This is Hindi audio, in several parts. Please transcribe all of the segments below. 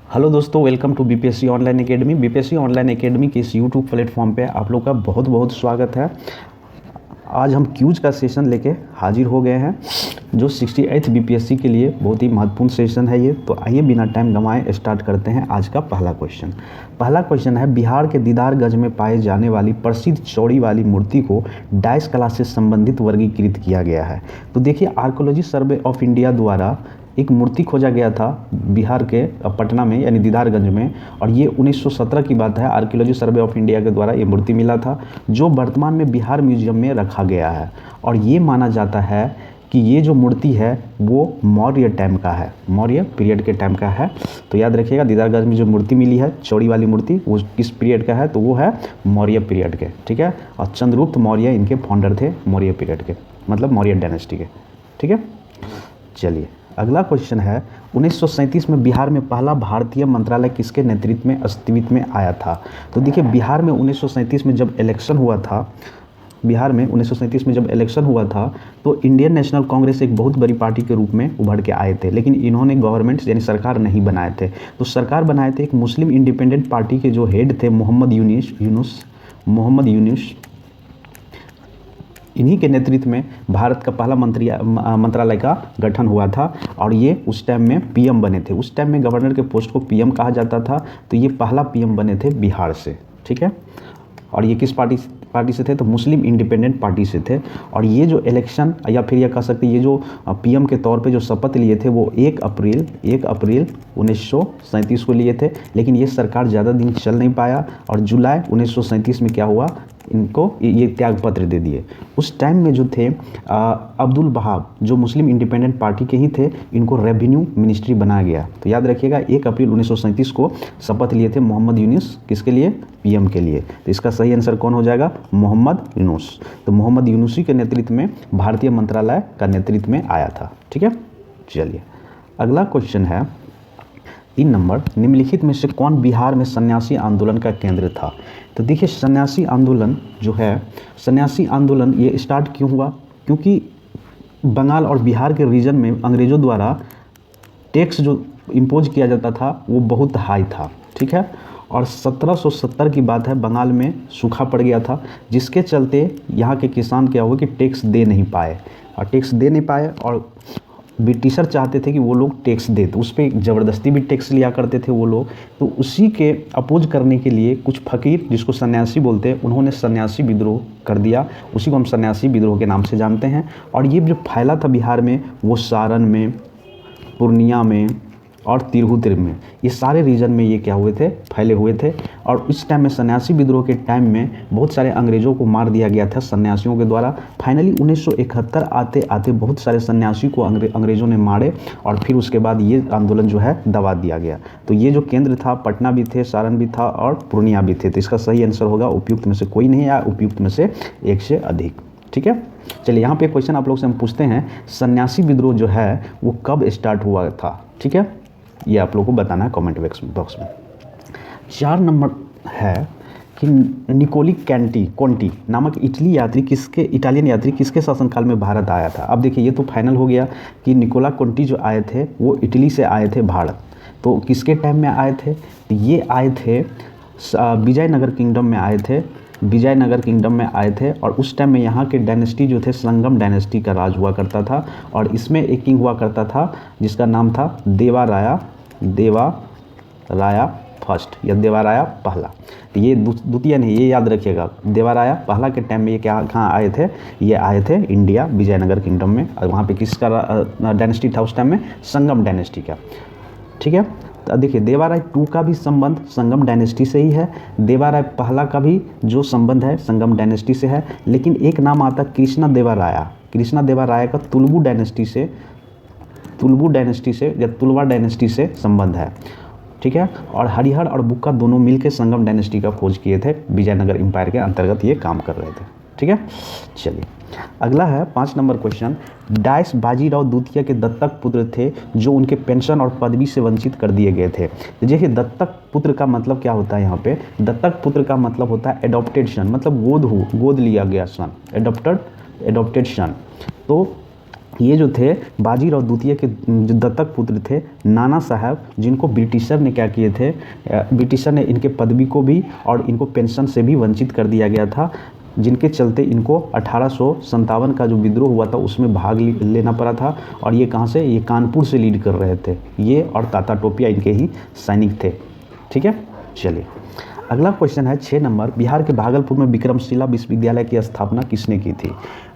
हेलो दोस्तों, welcome to BPSC online academy. BPSC online academy के इस यूट्यूब प्लेटफॉर्म पे आप लोग का बहुत बहुत स्वागत है। आज हम क्यूज का सेशन लेके हाजिर हो गए हैं, जो 68th बीपीएससी के लिए बहुत ही महत्वपूर्ण सेशन है ये। तो आइए बिना टाइम गंवाए स्टार्ट करते हैं आज का पहला क्वेश्चन। पहला क्वेश्चन है, बिहार के दीदारगंज में पाए जाने वाली प्रसिद्ध चौड़ी वाली मूर्ति को डाइस कला से संबंधित वर्गीकृत किया गया है। तो देखिए, आर्कोलॉजी सर्वे ऑफ इंडिया द्वारा एक मूर्ति खोजा गया था बिहार के पटना में, यानी दीदारगंज में, और ये 1917 की बात है। आर्कियोलॉजी सर्वे ऑफ इंडिया के द्वारा ये मूर्ति मिला था, जो वर्तमान में बिहार म्यूजियम में रखा गया है। और ये माना जाता है कि ये जो मूर्ति है वो मौर्य टाइम का है, मौर्य पीरियड के टाइम का है। तो याद रखिएगा, दीदारगंज में जो मूर्ति मिली है चौड़ी वाली मूर्ति, वो किस पीरियड का है, तो वो है मौर्य पीरियड के। ठीक है, और चंद्रगुप्त मौर्य इनके फाउंडर थे मौर्य पीरियड के, मतलब मौर्य डायनेस्टी के। ठीक है, चलिए अगला क्वेश्चन है, 1937 में बिहार में पहला भारतीय मंत्रालय किसके नेतृत्व में अस्तित्व में आया था। तो देखिए, बिहार में 1937 में जब इलेक्शन हुआ था, बिहार में 1937 में जब इलेक्शन हुआ था, तो इंडियन नेशनल कांग्रेस एक बहुत बड़ी पार्टी के रूप में उभर के आए थे, लेकिन इन्होंने गवर्नमेंट यानी सरकार नहीं बनाए थे। तो सरकार बनाए थे एक मुस्लिम इंडिपेंडेंट पार्टी के जो हेड थे मोहम्मद यूनुस। इन्हीं के नेतृत्व में भारत का पहला मंत्रालय का गठन हुआ था, और ये उस टाइम में पीएम बने थे। उस टाइम में गवर्नर के पोस्ट को पीएम कहा जाता था। तो ये पहला पीएम बने थे बिहार से। ठीक है, और ये किस पार्टी से थे, तो मुस्लिम इंडिपेंडेंट पार्टी से थे। और ये जो इलेक्शन, या फिर यह कह सकते हैं, ये जो पीएम के तौर पे जो शपथ लिए थे वो 1 अप्रैल 1937 को लिए थे। लेकिन ये सरकार ज़्यादा दिन चल नहीं पाया, और जुलाई 1937 में क्या हुआ, इनको ये त्याग पत्र दे दिए। उस टाइम में जो थे अब्दुल वहाब, जो मुस्लिम इंडिपेंडेंट पार्टी के ही थे, इनको रेवेन्यू मिनिस्ट्री बनाया गया। तो याद रखिएगा, 1 अप्रैल 1937 को शपथ लिए थे मोहम्मद यूनुस, किसके लिए, पीएम के लिए। तो इसका सही आंसर कौन हो जाएगा, मोहम्मद यूनुस। तो मोहम्मद यूनुसी के नेतृत्व में भारतीय मंत्रालय का नेतृत्व में आया था। ठीक है, चलिए अगला क्वेश्चन है, 3 नंबर, निम्नलिखित में से कौन बिहार में सन्यासी आंदोलन का केंद्र था। तो देखिए, सन्यासी आंदोलन जो है, सन्यासी आंदोलन ये स्टार्ट क्यों हुआ, क्योंकि बंगाल और बिहार के रीजन में अंग्रेज़ों द्वारा टैक्स जो इम्पोज किया जाता था वो बहुत हाई था। ठीक है, और 1770 की बात है, बंगाल में सूखा पड़ गया था, जिसके चलते यहाँ के किसान क्या हुआ कि टैक्स दे नहीं पाए, और ब्रिटिशर चाहते थे कि वो लोग टैक्स दे, तो उस पर ज़बरदस्ती भी टैक्स लिया करते थे वो लोग। तो उसी के अपोज करने के लिए कुछ फ़कीर, जिसको सन्यासी बोलते हैं, उन्होंने सन्यासी विद्रोह कर दिया। उसी को हम सन्यासी विद्रोह के नाम से जानते हैं। और ये जो फैला था बिहार में, वो सारण में, पूर्णिया में और तिरहुत में, ये सारे रीजन में ये क्या हुए थे, फैले हुए थे। और उस टाइम में सन्यासी विद्रोह के टाइम में बहुत सारे अंग्रेज़ों को मार दिया गया था सन्यासियों के द्वारा। फाइनली 1971 आते आते बहुत सारे सन्यासी को अंग्रेज़ों ने मारे, और फिर उसके बाद ये आंदोलन जो है दबा दिया गया। तो ये जो केंद्र था, पटना भी थे, सारण भी था और पूर्णिया भी थे। तो इसका सही आंसर होगा उपयुक्त में से कोई नहीं, या उपयुक्त में से एक से अधिक। ठीक है, चलिए यहाँ पे क्वेश्चन आप लोग से हम पूछते हैं, सन्यासी विद्रोह जो है वो कब स्टार्ट हुआ था। ठीक है, ये आप लोगों को बताना है कमेंट बॉक्स में। 4 नंबर है कि निकोली कोंटी नामक इटालियन यात्री किसके शासनकाल में भारत आया था। अब देखिए, ये तो फाइनल हो गया कि निकोला कोंटी जो आए थे वो इटली से आए थे भारत। तो किसके टाइम में आए थे, ये आए थे विजयनगर किंगडम में आए थे। और उस टाइम में यहाँ के डायनेस्टी जो थे, संगम डायनेस्टी का राज हुआ करता था। और इसमें एक किंग हुआ करता था जिसका नाम था देवा राया फर्स्ट या देवा राया पहला। तो ये द्वितीय नहीं, ये याद रखिएगा। देवा राया पहला के टाइम में ये कहाँ आए थे, ये आए थे इंडिया, विजयनगर किंगडम में। और वहाँ पे किसका डायनेस्टी था उस टाइम में, संगम डायनेस्टी का। ठीक है, तो देखिए, देवाराय 2 का भी संबंध संगम डायनेस्टी से ही है, देवाराय पहला का भी जो संबंध है संगम डायनेस्टी से है। लेकिन एक नाम आता कृष्णा देवा राया का तुलुवा डायनेस्टी से संबंध है। ठीक है, और हरिहर और बुक्का दोनों मिलकर संगम डायनेस्टी का खोज किए थे, विजयनगर एम्पायर के अंतर्गत ये काम कर रहे थे। ठीक है, चलिए अगला है 5 नंबर क्वेश्चन, डाइस बाजीराव द्वितीय के दत्तक पुत्र थे जो उनके पेंशन और पदवी से वंचित कर दिए गए थे। तो देखिए, दत्तक पुत्र का मतलब क्या होता है, यहाँ पे दत्तक पुत्र का मतलब होता है एडॉप्टेड सन, मतलब गोद लिया गया सन, एडॉप्टेड सन। तो ये जो थे बाजीराव द्वितीय के जो दत्तक पुत्र थे नाना साहब, जिनको ब्रिटिशर ने क्या किए थे, ब्रिटिशर ने इनके पदवी को भी और इनको पेंशन से भी वंचित कर दिया गया था, जिनके चलते इनको 1857 का जो विद्रोह हुआ था उसमें भाग लेना पड़ा था। और ये कहाँ से, ये कानपुर से लीड कर रहे थे ये, और ताता टोपिया इनके ही सैनिक थे। ठीक है, चलिए अगला क्वेश्चन है 6 नंबर, बिहार के भागलपुर में विक्रमशिला विश्वविद्यालय की स्थापना किसने की थी?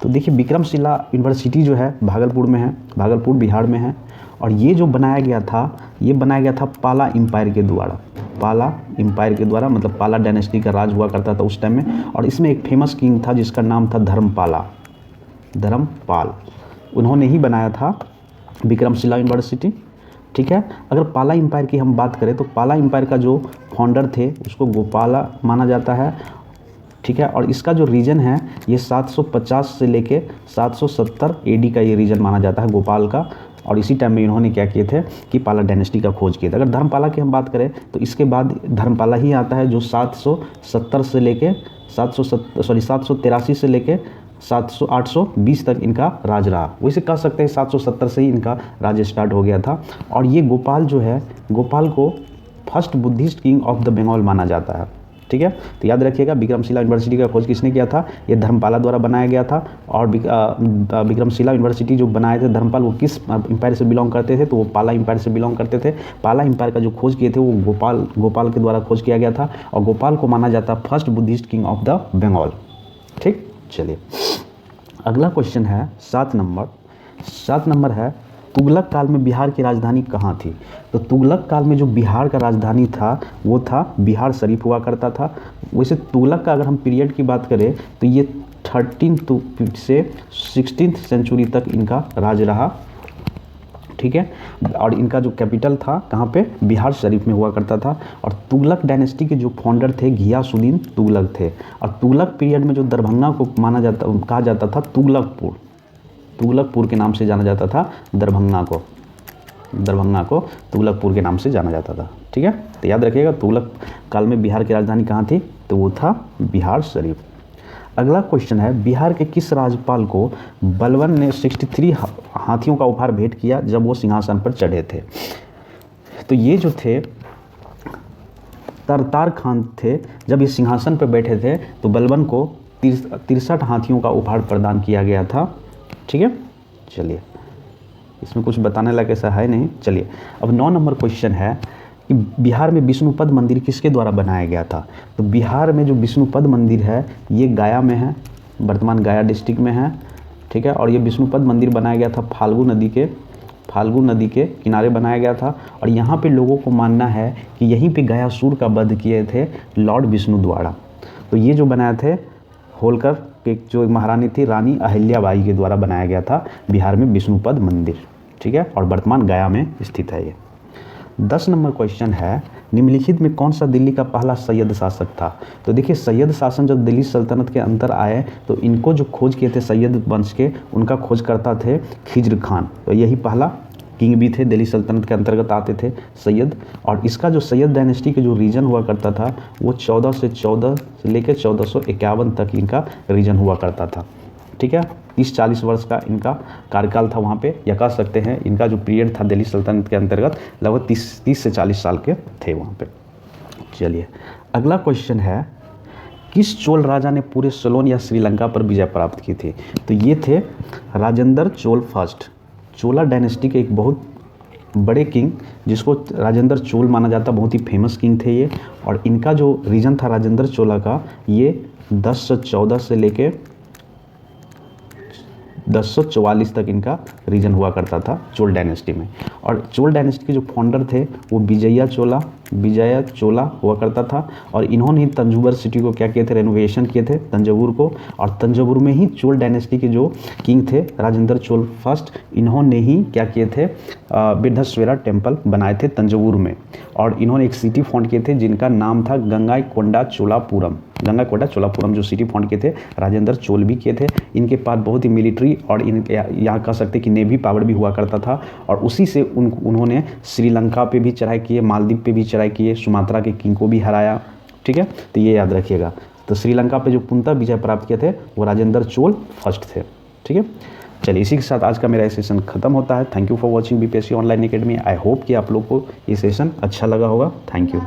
तो देखिए विक्रमशिला यूनिवर्सिटी जो है भागलपुर में है, भागलपुर बिहार में है, और ये जो बनाया गया था, ये बनाया गया था पाला एम्पायर के द्वारा, पाला एम्पायर के द्वारा, मतलब पाला डायनेस्टी का राज हुआ करता था उस टाइम में। और इसमें एक फेमस किंग था जिसका नाम था धर्मपाला, धर्मपाल, उन्होंने ही बनाया था विक्रमशिला यूनिवर्सिटी। ठीक है, अगर पाला एम्पायर की हम बात करें तो पाला एम्पायर का जो फाउंडर थे उसको गोपाला माना जाता है। ठीक है, और इसका जो रीजन है ये 750 से लेके 770 एडी का ये रीजन माना जाता है गोपाल का। और इसी टाइम में इन्होंने क्या किए थे कि पाला डायनेस्टी का खोज किया था। अगर धर्मपाला की हम बात करें तो इसके बाद धर्मपाला ही आता है जो 770 से लेके 783 से लेके 820 तक इनका राज रहा। वैसे कह सकते हैं 770 से ही इनका राज स्टार्ट हो गया था। और ये गोपाल जो है, गोपाल को first Buddhist king of the Bengal माना जाता है। ठीक है, तो याद रखिएगा विक्रमशिला यूनिवर्सिटी का खोज किसने किया था, ये धर्मपाला द्वारा बनाया गया था। और विक्रमशिला यूनिवर्सिटी जो बनाए थे धर्मपाल, वो किस एम्पायर से बिलोंग करते थे, तो वो पाला एम्पायर से बिलोंग करते थे। पाला एम्पायर का जो खोज किए थे वो गोपाल के द्वारा खोज किया गया था, और गोपाल को माना जाता है first Buddhist king of the Bengal. ठीक, चलिए अगला क्वेश्चन है 7 नंबर। 7 नंबर है तुगलक काल में बिहार की राजधानी कहाँ थी? तो तुगलक काल में जो बिहार का राजधानी था वो था बिहार शरीफ हुआ करता था। वैसे तुगलक का अगर हम पीरियड की बात करें तो ये 13th से 16th सेंचुरी तक इनका राज रहा। ठीक है, और इनका जो कैपिटल था कहाँ पे, बिहार शरीफ में हुआ करता था। और तुगलक डायनेस्टी के जो फाउंडर थे घियासुद्दीन तुगलक थे। और तुगलक पीरियड में जो दरभंगा को कहा जाता था तुगलकपुर, तुगलकपुर के नाम से जाना जाता था दरभंगा को तुगलकपुर के नाम से जाना जाता था। ठीक है, तो याद रखिएगा तुगलक काल में बिहार की राजधानी कहाँ थी, तो वो था बिहार शरीफ। अगला क्वेश्चन है बिहार के किस राज्यपाल को बलबन ने 63 हाथियों का उपहार भेंट किया जब वो सिंहासन पर चढ़े थे? तो ये जो थे तरतार खान थे, जब ये सिंहासन पर बैठे थे तो बलबन को 63 हाथियों का उपहार प्रदान किया गया था। ठीक है, चलिए इसमें कुछ बताने लायक ऐसा है नहीं। चलिए अब 9 नंबर क्वेश्चन है कि बिहार में विष्णुपद मंदिर किसके द्वारा बनाया गया था? तो बिहार में जो विष्णुपद मंदिर है ये गया में है, वर्तमान गया डिस्ट्रिक्ट में है। ठीक है, और ये विष्णुपद मंदिर बनाया गया था फाल्गु नदी के किनारे बनाया गया था। और यहाँ पे लोगों को मानना है कि यहीं पे गयासुर का वध किए थे लॉर्ड विष्णु द्वारा। तो ये जो बनाए थे होलकर के जो महारानी थी रानी अहिल्याबाई के द्वारा बनाया गया था बिहार में विष्णुपद मंदिर। ठीक है, और वर्तमान गया में स्थित है ये। 10 नंबर क्वेश्चन है निम्नलिखित में कौन सा दिल्ली का पहला सैयद शासक था? तो देखिए सैयद शासन जब दिल्ली सल्तनत के अंदर आए तो इनको जो खोज किए थे सैयद वंश के, उनका खोज करता थे खिज्र खान। तो यही पहला किंग भी थे, दिल्ली सल्तनत के अंतर्गत आते थे सैयद। और इसका जो सैयद डायनेस्टी के जो रीजन हुआ करता था वो 1414 से लेकर 1451 तक इनका रीजन हुआ करता था। ठीक है, 30-40 वर्ष का इनका कार्यकाल था वहाँ पे, या कह सकते हैं इनका जो पीरियड था दिल्ली सल्तनत के अंतर्गत लगभग 30 से 40 साल के थे वहाँ पे। चलिए अगला क्वेश्चन है किस चोल राजा ने पूरे सोलोन या श्रीलंका पर विजय प्राप्त की थी? तो ये थे राजेंद्र चोल फर्स्ट, चोला डायनेस्टी के एक बहुत बड़े किंग जिसको राजेंद्र चोल माना जाता, बहुत ही फेमस किंग थे ये। और इनका जो रीजन था राजेंद्र चोला का ये 1014 से लेके 1044 तक इनका रीजन हुआ करता था चोल डायनेस्टी में। और चोल डायनेस्टी के जो फाउंडर थे वो विजया चोला हुआ करता था। और इन्होंने ही तंजौर सिटी को क्या किए थे, रेनोवेशन किए थे तंजौर को। और तंजौर में ही चोल डायनेस्टी के जो किंग थे राजेंद्र चोल फर्स्ट, इन्होंने ही क्या किए थे, बृहस्पति टेम्पल बनाए थे तंजौर में। और इन्होंने एक सिटी फाउंड किए थे जिनका नाम था गंगाईकोंडा चोलापुरम जो सिटी फाउंड किए थे राजेंद्र चोल भी किए थे। इनके पास बहुत ही मिलिट्री और यहाँ कह सकते कि नेवी पावर भी हुआ करता था। और उसी से उन्होंने श्रीलंका पे भी चढ़ाई किए, मालदीव पे भी चढ़ाई किए, सुमात्रा के किंग को भी हराया। ठीक है, तो ये याद रखिएगा। तो श्रीलंका पे जो पूर्णतः विजय प्राप्त किए थे वो राजेंद्र चोल फर्स्ट थे। ठीक है, चलिए इसी के साथ आज का मेरा सेशन खत्म होता है। Thank you for watching BPSC online academy. I hope कि आप लोग को ये सेशन अच्छा लगा होगा। Thank you.